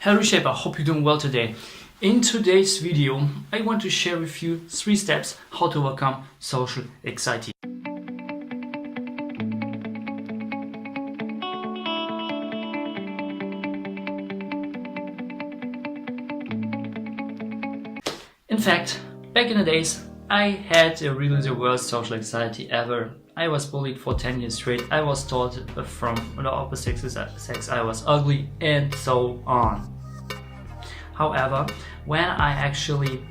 Hello Shape, I hope you're doing well today. In today's video, I want to share with you 3 steps how to overcome social anxiety. In fact, back in the days, I had really the worst social anxiety ever. I was bullied for 10 years straight. I was taught from the opposite sex I was ugly and so on. However, when I actually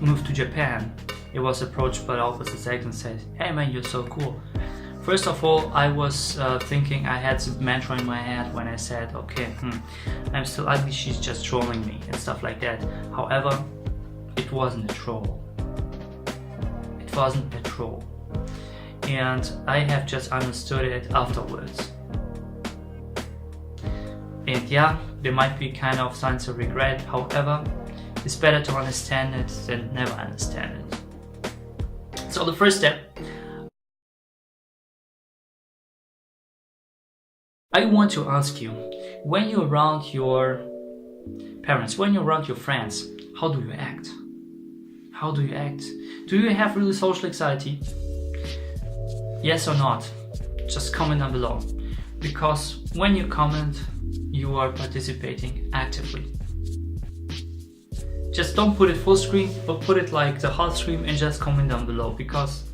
moved to Japan, it was approached by the opposite sex and said, "Hey man, you're so cool." First of all, I was thinking, I had some mantra in my head when I said, okay, I'm still ugly, she's just trolling me and stuff like that. However, it wasn't a troll. It wasn't a troll. And I have just understood it afterwards. And yeah, there might be kind of signs of regret. However, it's better to understand it than never understand it. So the first step, I want to ask you, when you're around your parents, when you're around your friends, how do you act? How do you act? Do you have really social anxiety? Yes or not? Just comment down below. Because when you comment, you are participating actively. Just don't put it full screen, but put it like the hot screen and just comment down below. Because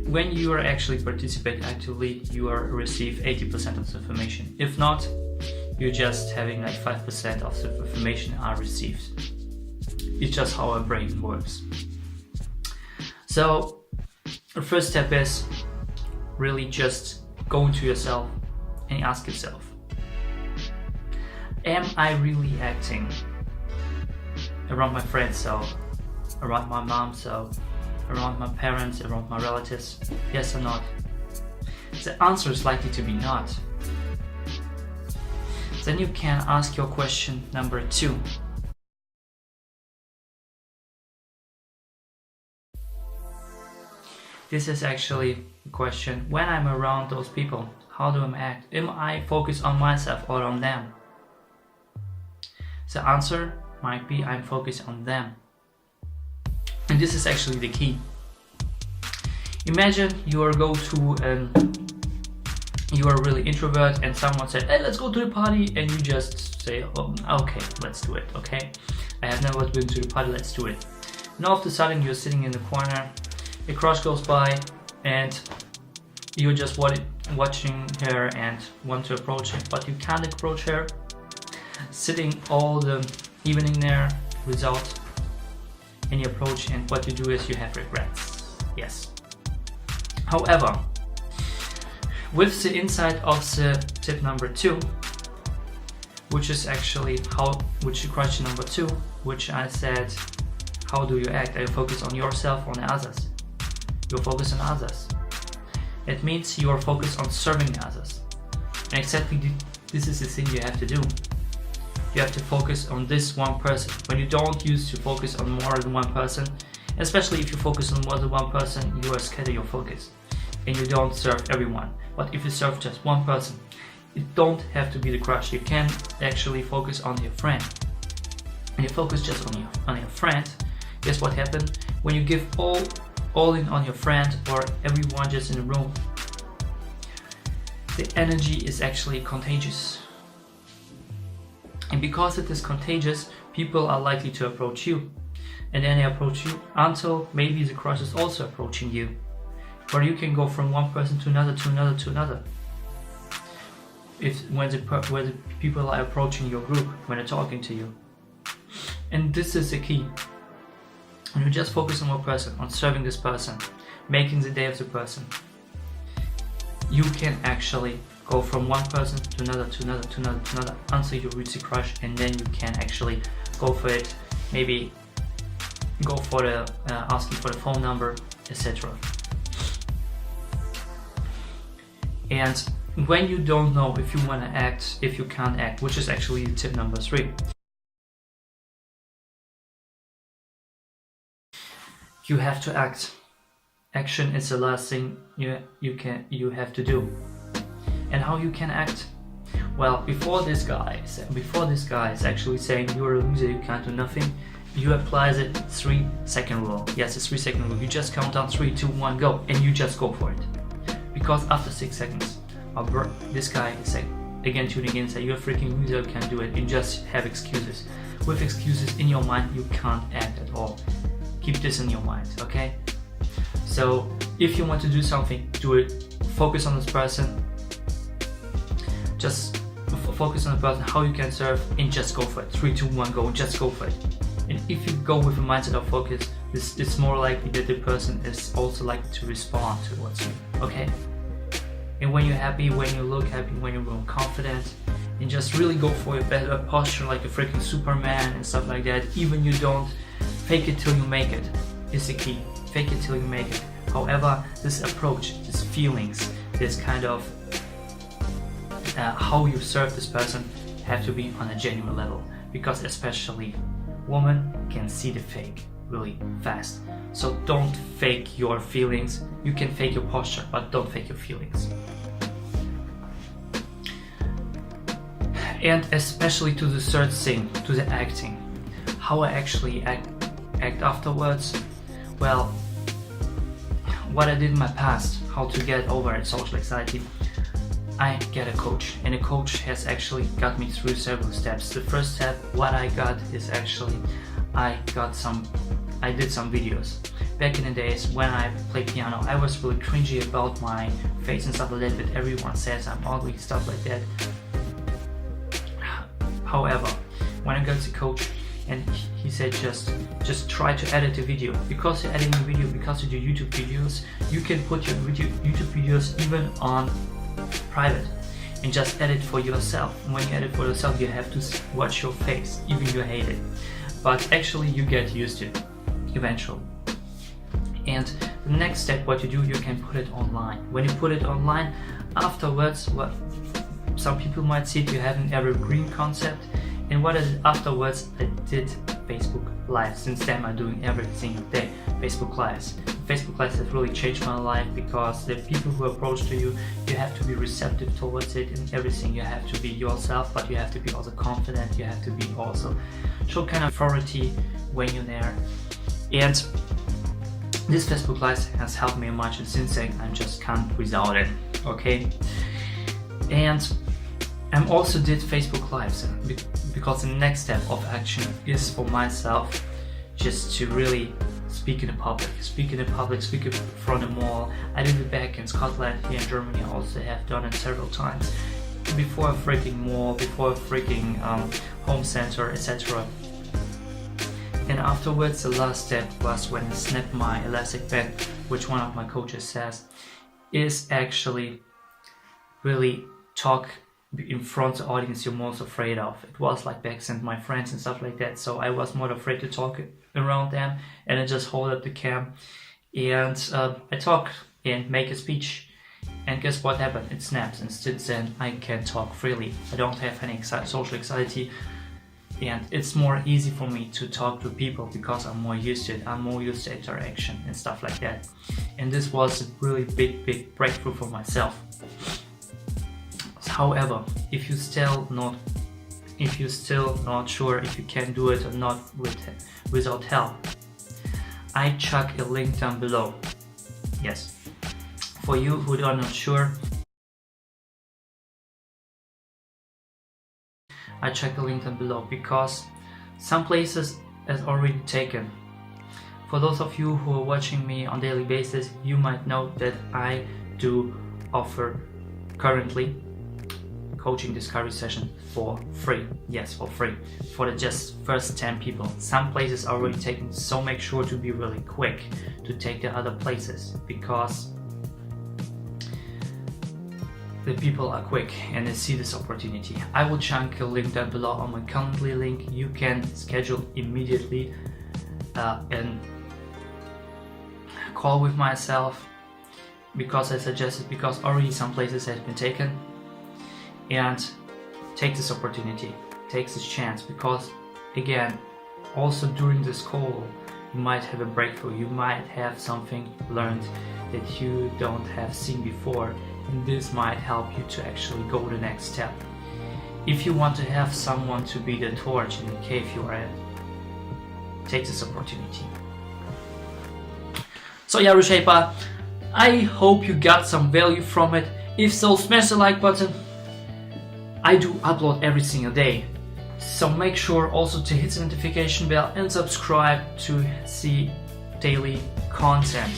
when you are actually participating actively, you are receive 80% of the information. If not, you're just having like 5% of the information are received. It's just how our brain works. So the first step is really just go into yourself and ask yourself, am I really acting around my friends, so around my mom, so around my parents, around my relatives? Yes or not? The answer is likely to be not. Then you can ask your question number 2. This is actually a question, when I'm around those people, how do I act? Am I focused on myself or on them? The answer might be I'm focused on them. And this is actually the key. Imagine you are you are really introvert and someone said, hey, let's go to the party, and you just say, oh, okay, let's do it, okay? I have never been to the party, let's do it. And all of a sudden you're sitting in the corner, a crush goes by and you're just watching her and want to approach her, but you can't approach her, sitting all the evening there without any approach, and what you do is you have regrets. Yes. However, with the insight of the tip number 2, which is actually question number 2, which I said, how do you act? Are you focused on yourself, on others? You're focused on others. It means you are focused on serving others. And exactly this is the thing you have to do. You have to focus on this one person. When you don't use to focus on more than one person, especially if you focus on more than one person, you are scatter your focus and you don't serve everyone. But if you serve just one person, it don't have to be the crush. You can actually focus on your friend. And you focus just on your friend, guess what happened? When you give all in on your friend or everyone just in the room, the energy is actually contagious. And because it is contagious, people are likely to approach you. And then they approach you until maybe the crush is also approaching you. Or you can go from one person to another, to another, to another. When the people are approaching your group, when they're talking to you. And this is the key. When you just focus on one person, on serving this person, making the day of the person, you can actually go from one person to another, to another, to another, to another, until you reach the crush, and then you can actually go for it, maybe go for the asking for the phone number, etc. And when you don't know if you want to act, if you can't act, which is actually tip number 3, you have to act. Action is the last thing you have to do. And how you can act? Well, before this guy is actually saying you're a loser, you can't do nothing, you apply the 3-second rule. Yes, it's 3-second rule. You just count down 3, 2, 1, go, and you just go for it. Because after 6 seconds, this guy is again tuning in and say you're a freaking loser, you can't do it. You just have excuses. With excuses in your mind, you can't act at all. Keep this in your mind, okay? So if you want to do something, do it. Focus on this person. Just focus on the person, how you can serve, and just go for it. 3, 2, 1, go, just go for it. And if you go with a mindset of focus, it's more likely that the person is also likely to respond towards you, okay? And when you're happy, when you look happy, when you're more confident, and just really go for your better posture like a freaking Superman and stuff like that. Even you don't fake it till you make it is the key. Fake it till you make it. However, this approach, these feelings, this kind of how you serve this person have to be on a genuine level, because especially women can see the fake really fast. So don't fake your feelings. You can fake your posture, but don't fake your feelings. And especially to the third thing, to the acting. How I actually act afterwards. Well, what I did in my past, how to get over social anxiety. I get a coach, and a coach has actually got me through several steps. The first step, what I got is actually I did some videos. Back in the days when I played piano, I was really cringy about my face and stuff like that, but everyone says I'm ugly, stuff like that. However, when I got to coach, and he said just try to edit a video. Because you're editing a video, because you do YouTube videos, you can put your YouTube videos even on private and just edit for yourself. And when you edit for yourself, you have to watch your face, even you hate it. But actually you get used to it eventually. And the next step, what you do, you can put it online. When you put it online, afterwards, what some people might see it, you have an evergreen concept. And what I did afterwards, I did Facebook Live. Since then I'm doing every single day Facebook Lives. Facebook Lives have really changed my life, because the people who approach to you, you have to be receptive towards it and everything. You have to be yourself, but you have to be also confident. You have to be also show kind of authority when you're there. And this Facebook Live has helped me much, and since then I just can't without it, okay? And I also did Facebook Lives because the next step of action is for myself just to really speak in public, speak in front of a mall. I did it back in Scotland. Here in Germany I also have done it several times, before a freaking mall, before a freaking home center, etc. And afterwards, the last step was when I snapped my elastic band, which one of my coaches says is actually really talk in front of the audience you're most afraid of. It was like back then my friends and stuff like that, so I was more afraid to talk around them, and I just hold up the cam and I talk and make a speech, and guess what happened? It snaps, and since then I can talk freely. I don't have any social anxiety, and it's more easy for me to talk to people because I'm more used to it. I'm more used to interaction and stuff like that. And this was a really big breakthrough for myself. However, if you're still not sure if you can do it or not without help, I chuck a link down below. Yes, for you who are not sure, I chuck a link down below, because some places is already taken. For those of you who are watching me on daily basis, you might know that I do offer currently coaching discovery session for free. Yes, for free, for the just first 10 people. Some places are already taken, so make sure to be really quick to take the other places, because the people are quick and they see this opportunity. I will chunk a link down below on my Calendly link. You can schedule immediately and call with myself, because I suggested, because already some places have been taken. And take this opportunity, take this chance, because again, also during this call you might have a breakthrough, you might have something learned that you don't have seen before, and this might help you to actually go the next step. if you want to have someone to be the torch in the cave you are at, take this opportunity. So yeah, Reshaper, I hope you got some value from it. If so, smash the like button. I do upload every single day, so make sure also to hit the notification bell and subscribe to see daily content.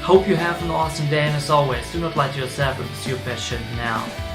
Hope you have an awesome day, and as always, do not lie to yourself and pursue your passion now.